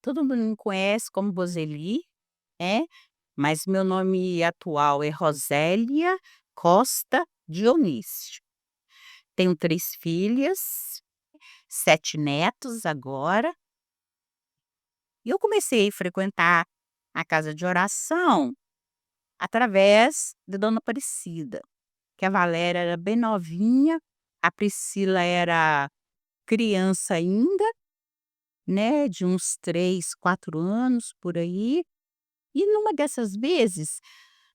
todo mundo me conhece como Roseli, né, mas meu nome atual é Rosélia Costa Dionísio. Tenho 3 filhas, 7 netos agora, e eu comecei a frequentar a casa de oração através da Dona Aparecida, que a Valéria era bem novinha, a Priscila era criança ainda, né, de uns 3, 4 anos, por aí. E numa dessas vezes,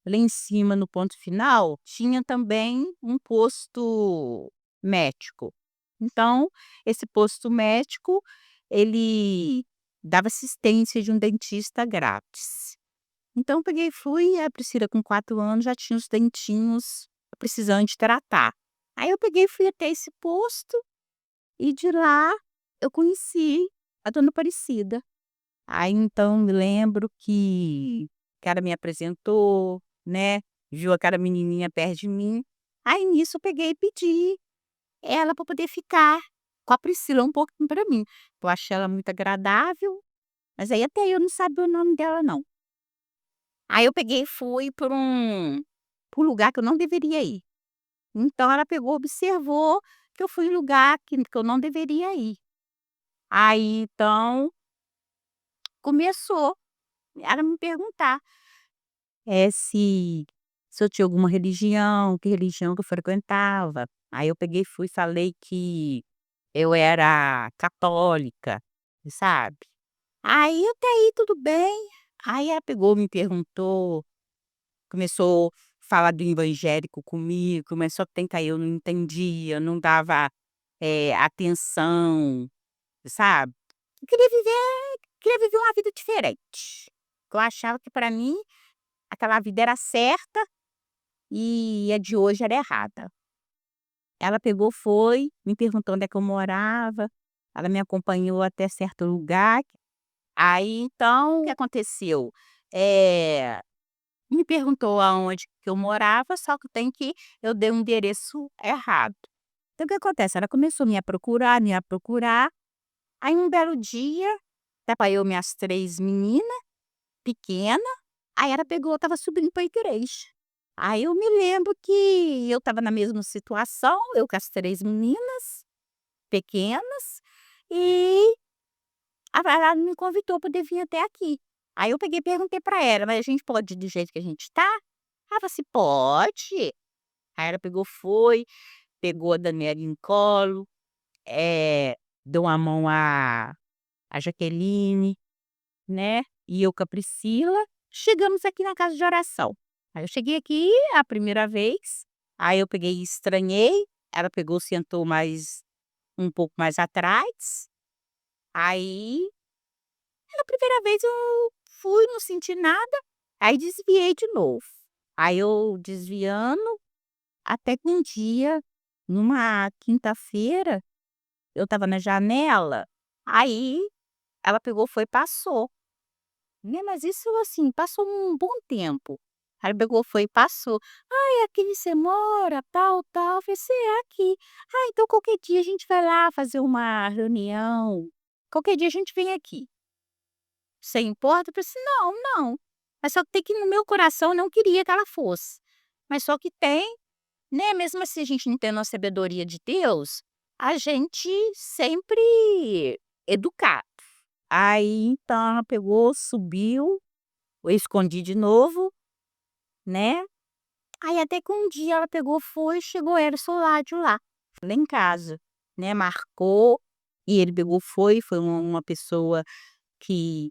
lá em cima no ponto final, tinha também um posto médico. Então, esse posto médico, ele dava assistência de um dentista grátis. Então eu peguei e fui, a Priscila com 4 anos já tinha os dentinhos precisando de tratar. Aí eu peguei e fui até esse posto, e de lá eu conheci a dona Aparecida. Aí então me lembro que o cara me apresentou, né, viu aquela menininha perto de mim, aí nisso eu peguei e pedi ela para poder ficar com a Priscila um pouquinho para mim. Eu achei ela muito agradável, mas aí até eu não sabia o nome dela não. Aí eu peguei e fui por um lugar que eu não deveria ir. Então ela pegou, observou que eu fui em lugar que eu não deveria ir. Aí então começou ela me perguntar se eu tinha alguma religião, que religião que eu frequentava. Aí eu peguei e fui e falei que eu era católica, sabe. Aí até aí tudo bem, aí ela pegou, me perguntou, começou a falar do evangélico comigo, começou a tentar, eu não entendia, não dava, atenção, sabe. Eu queria viver uma vida diferente, que eu achava que para mim aquela vida era certa e a de hoje era errada. Ela pegou, foi, me perguntou onde é que eu morava, ela me acompanhou até certo lugar, aí então o que aconteceu? Eh, Me perguntou aonde que eu morava, só que tem que eu dei o endereço errado. Então o que acontece, ela começou a me a procurar, aí um belo dia, estava eu minhas 3 meninas pequena, aí ela pegou, estava subindo para a igreja. Aí eu me lembro que eu estava na mesma situação, eu com as 3 meninas pequenas, e ela me convidou para poder vir até aqui. Aí eu peguei e perguntei para ela: "Mas a gente pode ir do jeito que a gente está?" Ela falou assim: "Pode". Aí ela pegou, foi, pegou a Daniela em colo, deu a mão a Jaqueline, né, e eu com a Priscila, chegamos aqui na casa de oração. Aí eu cheguei aqui a primeira vez, aí eu peguei e estranhei, ela pegou, sentou mais um pouco mais atrás, aí na primeira vez eu fui, não senti nada, aí desviei de novo. Aí eu desviando, até que um dia, numa quinta-feira, eu estava na janela, aí ela pegou, foi e passou. Né, mas isso, assim, passou um bom tempo. Aí pegou, foi e passou. "Ai, aqui você mora, tal, tal", eu falei assim: "É aqui". "Ah, então qualquer dia a gente vai lá fazer uma reunião, qualquer dia a gente vem aqui. Você importa?" Eu falei assim: "Não, não". Mas só que tem que no meu coração eu não queria que ela fosse. Mas só que tem, né, mesmo assim a gente não tendo a sabedoria de Deus, a gente sempre educado. Aí então ela pegou, subiu, eu escondi de novo, né, aí até que um dia ela pegou, foi, chegou era o Soládio lá em casa, né, marcou, e ele pegou, foi uma pessoa que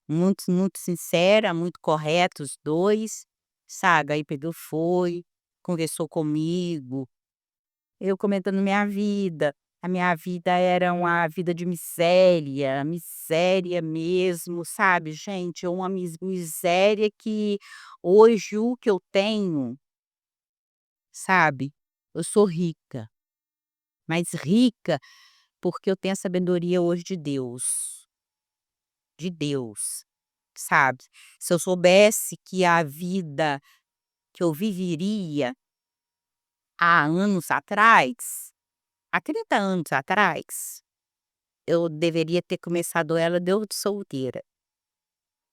muito sincera, muito correta os 2, sabe, aí pegou, foi, conversou comigo, eu comentando minha vida, a minha vida era uma vida de miséria, miséria mesmo, sabe, gente, é uma miséria que hoje o que eu tenho, sabe, eu sou rica, mas rica porque eu tenho a sabedoria hoje de Deus, sabe. Se eu soubesse que a vida que eu viveria há anos atrás, há 30 anos atrás, eu deveria ter começado ela de eu solteira,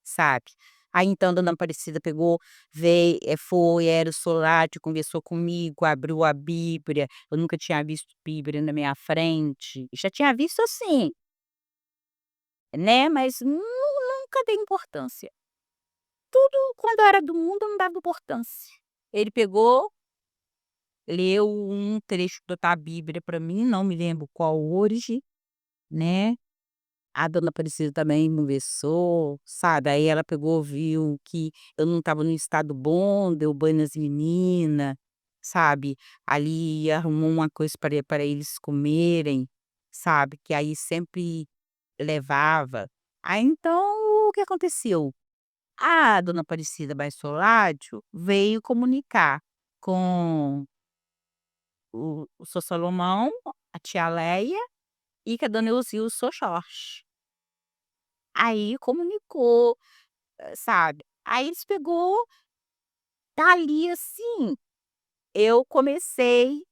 sabe. Aí então a dona Aparecida pegou, veio, foi, era o solário, conversou comigo, abriu a Bíblia, eu nunca tinha visto Bíblia na minha frente, já tinha visto assim, né, mas nunca dei importância. Tudo quando era do mundo eu não dava importância. Ele pegou, leu um trecho da Bíblia para mim, não me lembro qual hoje, né. A dona Aparecida também conversou, sabe, aí ela pegou, viu que eu não estava num estado bom, deu banho nas menina, sabe, ali arrumou uma coisa para eles comerem, sabe, que aí sempre levava. Aí então o que aconteceu? A dona Aparecida Bassolátio veio comunicar com o Seu Salomão, a tia Leia e com a dona Elzia, o Seu Jorge. Aí comunicou, sabe. Aí eles pegou, dali assim, eu comecei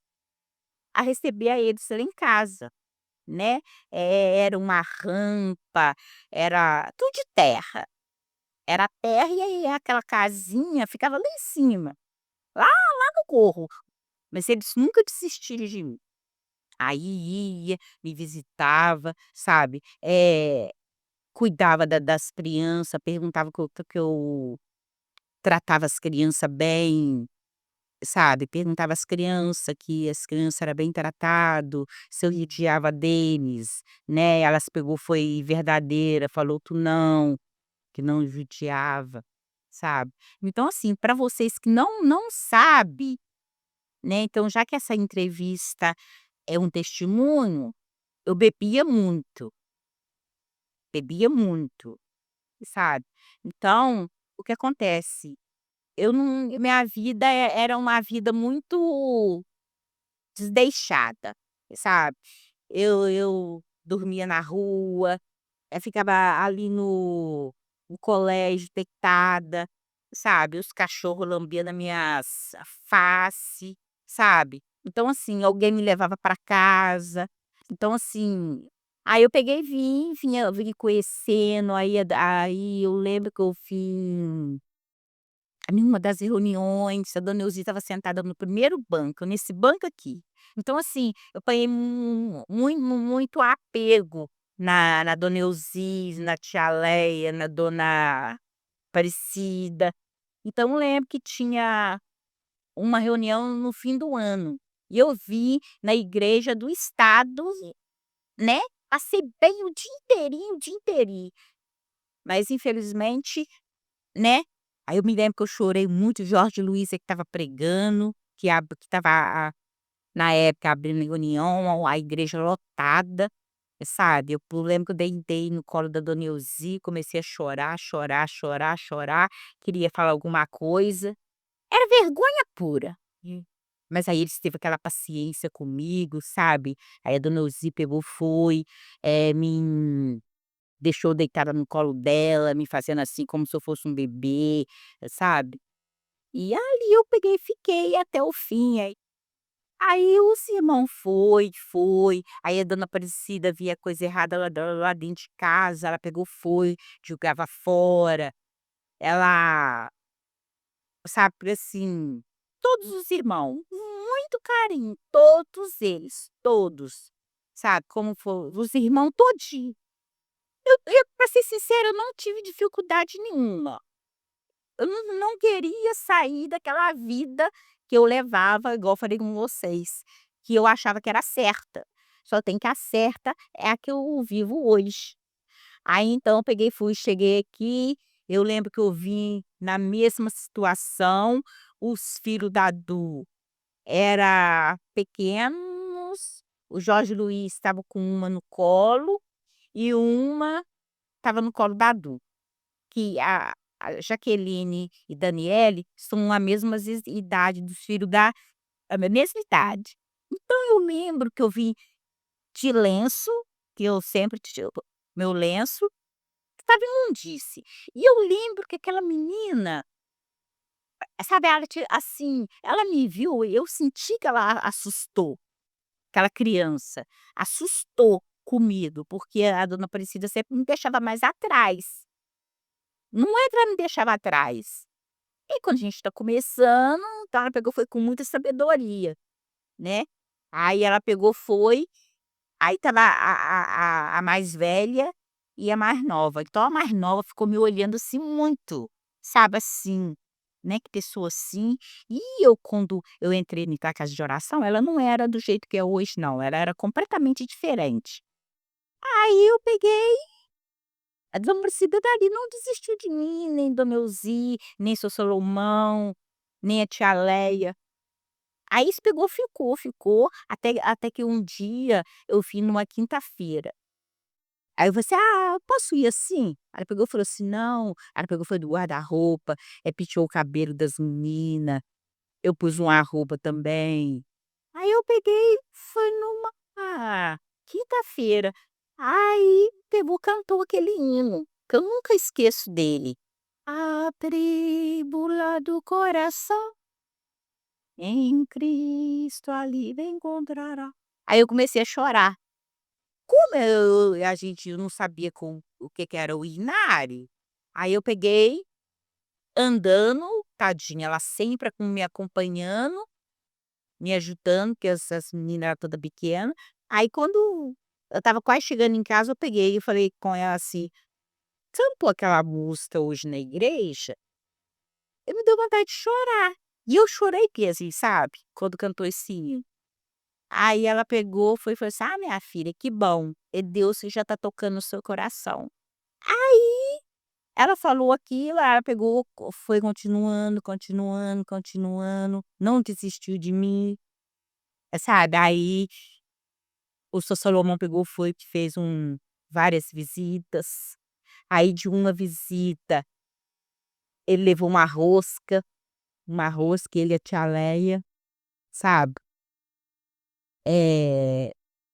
a receber a eles lá em casa, né. Era uma rampa, era tudo de terra, era terra e aí aquela casinha ficava lá em cima, lá no morro, mas eles nunca desistiram de mim. Aí ia, me visitava, sabe, cuidava das criança, perguntava que eu tratava as criança bem, sabe, perguntava às criança que as criança era bem tratado, se eu judiava deles, né, elas pegou, foi verdadeira, falou que não judiava, sabe. Então assim, para vocês que não sabe, né, então já que essa entrevista é um testemunho, eu bebia muito, sabe. Então, o que acontece, eu não, minha vida era uma vida muito desleixada, sabe. Eu dormia na rua, ficava ali no colégio deitada, sabe, os cachorro lambia na minhas face, sabe. Então assim, alguém me levava para casa, então assim, aí eu peguei e vim conhecendo, aí eu lembro que eu vim em uma das reuniões, a dona Elzia estava sentada no primeiro banco, nesse banco aqui. Então, assim, eu apanhei muito apego na dona Elzia, na tia Leia, na dona Aparecida. Então eu lembro que tinha uma reunião no fim do ano, e eu vi na igreja do estado, né, passei bem o dia inteirinho, mas infelizmente, né, aí eu me lembro que eu chorei muito, Jorge Luiz é que estava pregando, que estava na época abrindo reunião, a igreja lotada, sabe. Eu lembro que eu deitei no colo da dona Elzi, comecei a chorar, chorar, chorar, chorar, queria falar alguma coisa, era vergonha pura. Mas aí eles teve aquela paciência comigo, sabe. Aí a dona Elzi pegou, foi, me deixou deitada no colo dela, me fazendo assim como se eu fosse um bebê, sabe. E ali eu peguei e fiquei até o fim, aí o irmão foi, aí a dona Aparecida via coisa errada lá dentro de casa, ela pegou, foi, jogava fora, ela, sabe, assim, todos os irmãos, muito carinho, todos eles, todos, sabe, como for os irmãos todinho. Eu pra ser sincera, eu não tive dificuldade nenhuma. Eu não queria sair daquela vida que eu levava, igual eu falei com vocês, que eu achava que era certa. Só tem que a certa é a que eu vivo hoje. Aí então eu peguei, fui, cheguei aqui, eu lembro que eu vim na mesma situação, os filhos da Du era pequenos, o Jorge Luiz estava com uma no colo e uma estava no colo da Du. Que a Jaqueline e Daniele são a mesma idade dos filhos da a mesma idade. Então eu lembro que eu vim de lenço, que eu sempre meu lenço estava imundice. E eu lembro que aquela menina, sabe, ela assim, ela me viu, eu senti que ela assustou, aquela criança, assustou. comigo, porque a dona Aparecida sempre me deixava mais atrás. Não é que ela me deixava atrás. E quando a gente está começando, então ela pegou foi com muita sabedoria, né. Aí ela pegou foi, aí estava a mais velha e a mais nova. Então a mais nova ficou me olhando, assim, muito, sabe, assim, né, que pessoa assim. E eu quando eu entrei na casa de oração, ela não era do jeito que é hoje não, ela era completamente diferente. Aí eu peguei, a dona Priscila dali não desistiu de mim, nem Dona Elzi, nem seu Salomão, nem a tia Leia. Aí isso pegou, ficou, até que um dia eu fui numa quinta-feira. Aí eu falei assim: "Ah, posso ir assim?" Ela pegou e falou assim: "Não". Ela pegou foi do guarda-roupa, penteou o cabelo das menina, eu pus uma roupa também. Aí eu peguei, foi numa quinta-feira. Aí pegou, cantou aquele hino, que eu nunca esqueço dele. A tribula do coração em Cristo ali encontrará. Aí eu comecei a chorar. Como a gente não sabia o que que era o Inari, aí eu peguei, andando, tadinha, ela sempre me acompanhando, me ajudando, porque as meninas era toda pequena. Aí quando eu estava quase chegando em casa, eu peguei e falei com ela assim: "Cantou aquela música hoje na igreja?" E me deu vontade de chorar. E eu chorei mesmo, assim, sabe, quando cantou esse hino. Aí ela pegou, foi e falou assim: "Ah, minha filha, que bom, é Deus que já está tocando no seu coração". Ela falou aquilo, aí ela pegou, foi continuando, continuando, continuando, não desistiu de mim, sabe. Aí o seu Salomão pegou, foi que fez várias visitas, aí de uma visita, ele levou uma rosca, ele e a tia Leia, sabe. Eh,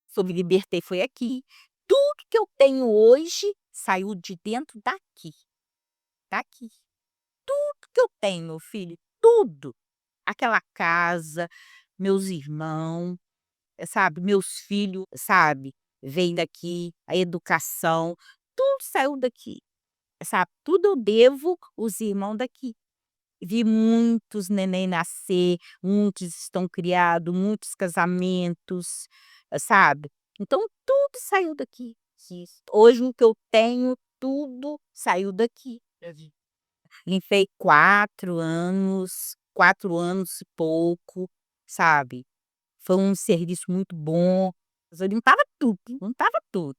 "Sou me libertei" foi aqui. Tudo que eu tenho hoje saiu de dentro daqui, daqui. Tudo que eu tenho, meu filho, tudo. Aquela casa, meus irmãos, sabe, meus filhos, sabe, vêm daqui, a educação, tudo saiu daqui, sabe, tudo eu devo os irmãos daqui. Vi muitos neném nascer, muitos estão criados, muitos casamentos, sabe. Então tudo saiu daqui. Hoje o que eu tenho, tudo saiu daqui. Limpei 4 anos e pouco, sabe. Foi um serviço muito bom, mas eu limpava tudo, limpava tudo.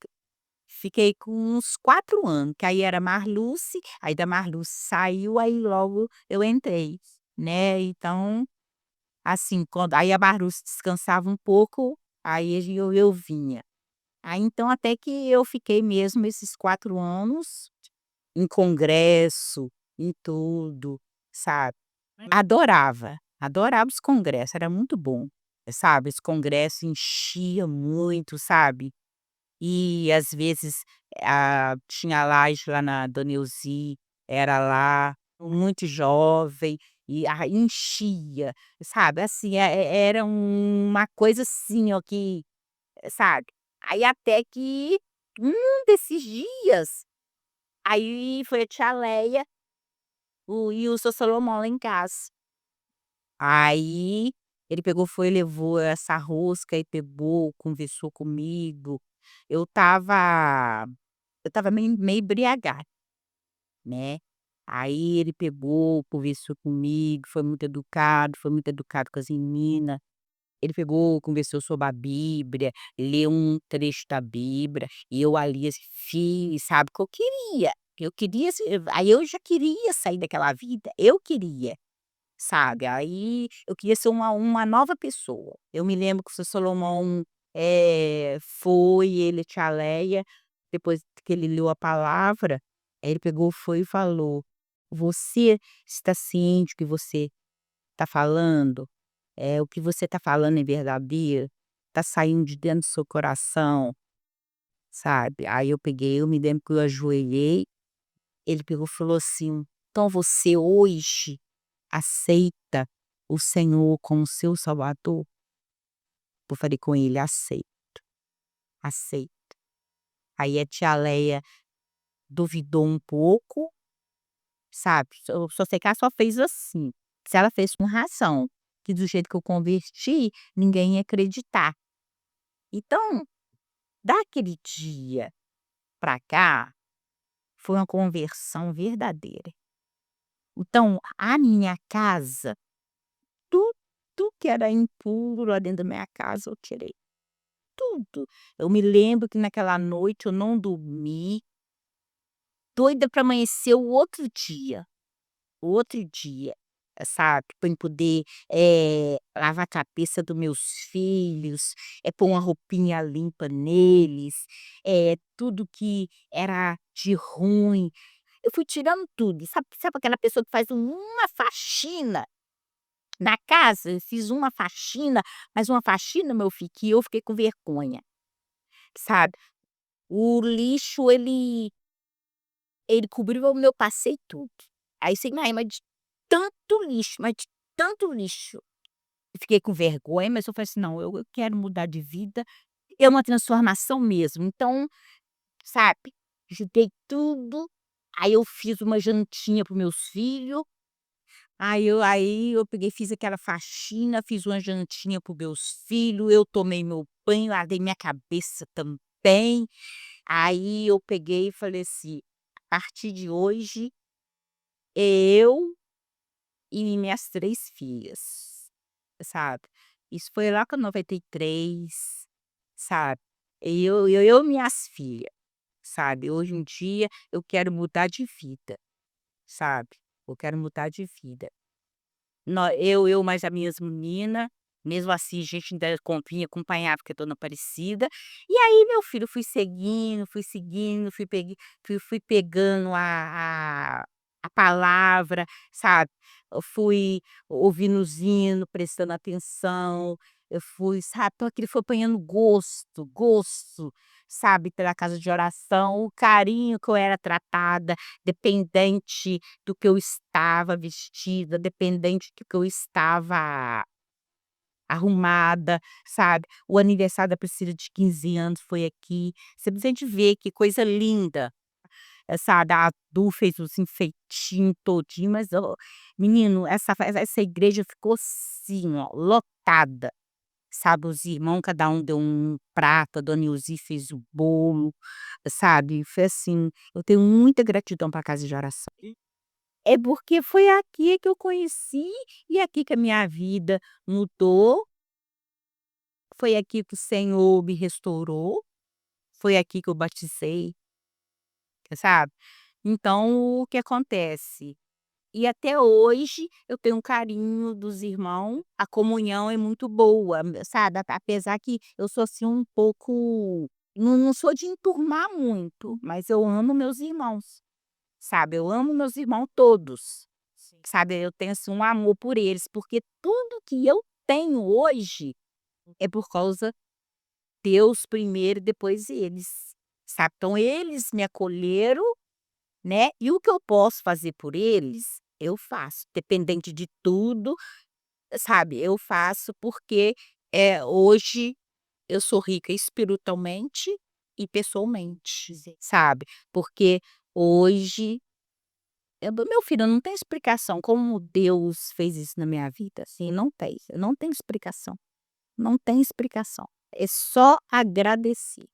Fiquei com uns 4 anos, que aí era Marluce, aí da Marluce saiu, aí logo eu entrei, né, então, assim, quando aí a Marluce descansava um pouco, aí eu vinha. Aí então até que eu fiquei mesmo esses 4 anos em congresso, em tudo, sabe. Adorava, adorava os congressos, era muito bom, sabe, esse congresso enchia muito, sabe. E às vezes, tinha laje lá na Dona Elzi, era lá, muito jovem, e enchia, sabe, assim, era uma coisa assim, ó, que, sabe. Aí até que, um desses dias, aí foi a tia Leia, e o seu Salomão lá em casa. Aí, ele pegou, foi e levou essa rosca e pegou, conversou comigo. Eu estava eu estava meio embriagada, né. Aí ele pegou, conversou comigo, foi muito educado com as menina. Ele pegou, conversou sobre a Bíblia, leu um trecho da Bíblia, e eu ali, assim, fiz, sabe, que eu queria aí eu já queria sair daquela vida, eu queria. Sabe, aí eu queria ser uma nova pessoa. Eu me lembro que o seu Solomão, foi ele e tia Leia, depois que ele leu a palavra, aí ele pegou, foi e falou: "Você está ciente do que você está falando? O que você está falando é verdadeiro? Está saindo de dentro do seu coração?", sabe. Aí eu peguei, eu me lembro que eu ajoelhei, ele pegou e falou assim: "Então você hoje aceita o Senhor como seu salvador?" Eu falei com ele: "Aceito, aceito". Aí a tia Leia duvidou um pouco, sabe, só sei que ela só fez assim, se ela fez com razão, que do jeito que eu converti, ninguém ia acreditar. Então, daquele dia pra cá, foi uma conversão verdadeira. Então, a minha casa, tudo que era impuro lá dentro da minha casa eu tirei, tudo. Eu me lembro que naquela noite eu não dormi, doida para amanhecer o outro dia, sabe, para eu poder, lavar a cabeça dos meus filhos, pôr uma roupinha limpa neles, tudo que era de ruim, eu fui tirando tudo. E sabe aquela pessoa que faz uma faxina na casa? Eu fiz uma faxina, mas uma faxina, meu filho, que eu fiquei com vergonha, sabe. O lixo ele cobriu onde eu passei tudo. Aí você imagina, de tanto lixo, mas de tanto lixo. Eu fiquei com vergonha, mas eu falei assim: "Não, eu quero mudar de vida, é uma transformação mesmo". Então, sabe, juntei tudo, aí eu fiz uma jantinha para os meus filhos, aí eu peguei, fiz aquela faxina, fiz uma jantinha para os meus filhos, eu tomei meu banho, lavei minha cabeça também. Aí eu peguei e falei assim: "A partir de hoje, eu e minhas 3 filhas", sabe. Isso foi lá com 93, sabe. Eu e minhas filhas, sabe. Hoje em dia eu quero mudar de vida, sabe. Eu quero mudar de vida. Eu mais as minhas menina, mesmo assim a gente ainda acompanhava, porque é Dona Aparecida. E aí, meu filho, fui seguindo, fui pegando a palavra, sabe. Eu fui ouvindo os hinos, prestando atenção, eu fui, sabe, então aquilo foi ganhando gosto, sabe, pela casa de oração, o carinho que eu era tratada, dependente do que eu estava vestida, dependente do que eu estava arrumada, sabe. O aniversário da Priscila de 15 anos foi aqui, você precisa de ver que coisa linda, sabe. A Adu fez os enfeitinho todinho, mas ó, menino, essa igreja ficou assim, ó, lotada, sabe. Os irmãos, cada um deu um prato, a dona Ilzi fez o bolo, sabe. Foi assim, eu tenho muita gratidão para a casa de oração. É porque foi aqui que eu conheci e aqui que a minha vida mudou, foi aqui que o Senhor me restaurou, foi aqui que eu batizei, sabe. Então o que acontece? E até hoje eu tenho um carinho dos irmãos, a comunhão é muito boa, sabe, apesar que eu sou, assim, um pouco, não sou de enturmar muito, mas eu amo meus irmãos, sabe, eu amo meus irmãos todos. Sabe, eu tenho, assim, um amor por eles, porque tudo que eu tenho hoje é por causa Deus primeiro e depois eles, sabe. Então eles me acolheram, né, e o que eu posso fazer por eles, eu faço, dependente de tudo, sabe, eu faço porque, hoje eu sou rica espiritualmente e pessoalmente, sabe. Porque hoje meu filho, não tem explicação como Deus fez isso na minha vida, assim, não tem explicação, não tem explicação. É só agradecer.